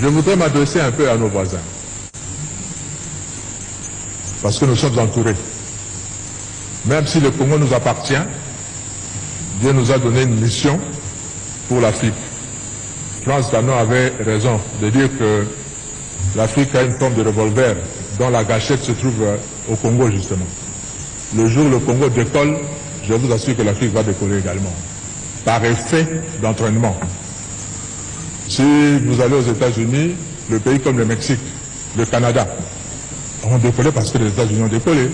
Je voudrais m'adresser un peu à nos voisins, parce que nous sommes entourés. Même si le Congo nous appartient, Dieu nous a donné une mission pour l'Afrique. Frantz Fanon avait raison de dire que l'Afrique a une forme de revolver dont la gâchette se trouve au Congo justement. Le jour où le Congo décolle, je vous assure que l'Afrique va décoller également, par effet d'entraînement. Si vous allez aux États-Unis, le pays comme le Mexique, le Canada, ont décollé parce que les États-Unis ont décollé.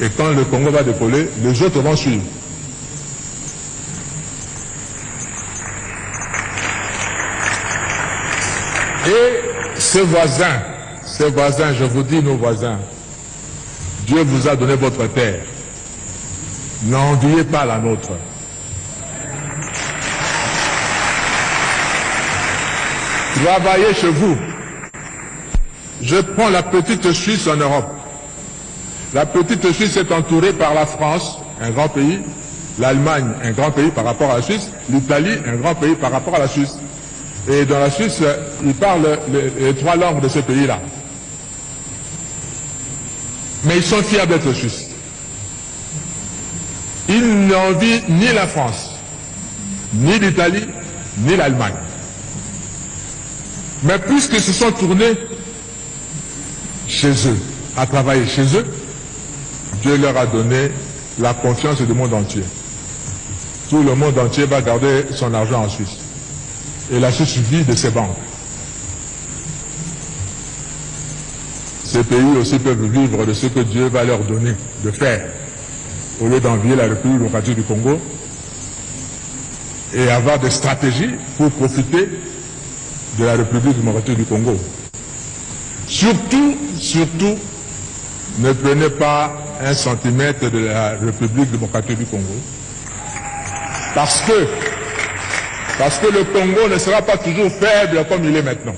Et quand le Congo va décoller, les autres vont suivre. Et ces voisins, je vous dis nos voisins, Dieu vous a donné votre terre. N'enviez pas la nôtre. Travaillez chez vous. Je prends la petite Suisse en Europe. La petite Suisse est entourée par la France, un grand pays, l'Allemagne, un grand pays par rapport à la Suisse, l'Italie, un grand pays par rapport à la Suisse. Et dans la Suisse, ils parlent les trois langues de ce pays-là. Mais ils sont fiers d'être Suisses. Ils n'envient ni la France, ni l'Italie, ni l'Allemagne. Mais puisqu'ils se sont tournés chez eux, à travailler chez eux, Dieu leur a donné la confiance du monde entier. Tout le monde entier va garder son argent en Suisse. Et la Suisse vit de ses banques. Ces pays aussi peuvent vivre de ce que Dieu va leur donner de faire, au lieu d'envier la République démocratique du Congo et avoir des stratégies pour profiter de la République démocratique du Congo. Surtout, ne prenez pas un centimètre de la République démocratique du Congo. Parce que le Congo ne sera pas toujours faible comme il est maintenant.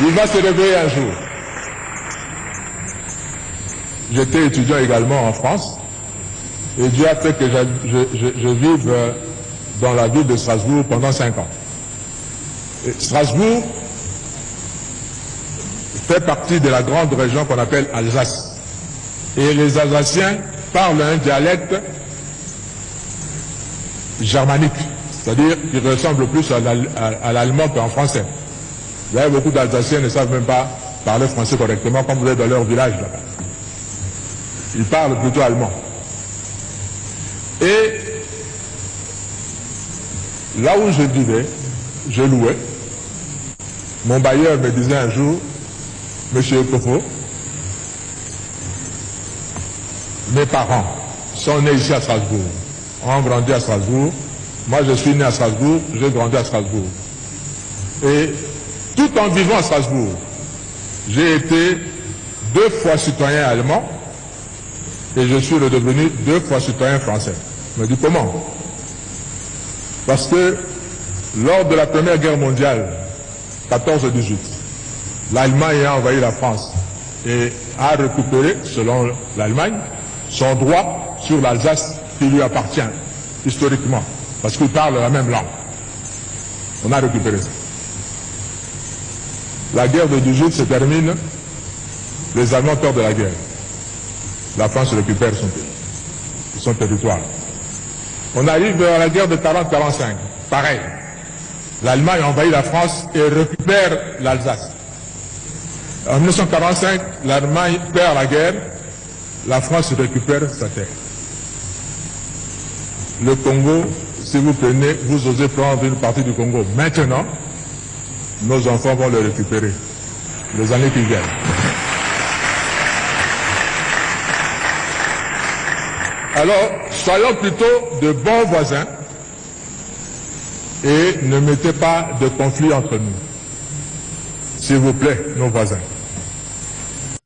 Il va se réveiller un jour. J'étais étudiant également en France et Dieu a fait que je vive dans la ville de Strasbourg pendant 5 ans. Et Strasbourg fait partie de la grande région qu'on appelle Alsace. Et les Alsaciens parlent un dialecte germanique, c'est-à-dire qu'il ressemble plus à l'allemand qu'en français. Vous voyez, beaucoup d'Alsaciens ne savent même pas parler français correctement, comme vous êtes dans leur village là-bas. Ils parlent plutôt allemand. Et là où je vivais, je louais. Mon bailleur me disait un jour, Monsieur Kofo, mes parents sont nés ici à Strasbourg, ont grandi à Strasbourg. Moi, je suis né à Strasbourg, j'ai grandi à Strasbourg. Et tout en vivant à Strasbourg, j'ai été 2 fois citoyen allemand et je suis redevenu 2 fois citoyen français. Je me dis comment? Parce que lors de la Première Guerre mondiale, 14-18, l'Allemagne a envahi la France et a récupéré, selon l'Allemagne, son droit sur l'Alsace qui lui appartient historiquement, parce qu'ils parlent la même langue. On a récupéré ça. La guerre de 18 se termine, les Allemands perdent la guerre. La France récupère son territoire. On arrive à la guerre de 40-45, pareil. L'Allemagne envahit la France et récupère l'Alsace. En 1945, l'Allemagne perd la guerre, la France récupère sa terre. Le Congo, si vous prenez, vous osez prendre une partie du Congo maintenant, nos enfants vont le récupérer les années qui viennent. Alors, soyons plutôt de bons voisins et ne mettez pas de conflit entre nous. S'il vous plaît, nos voisins.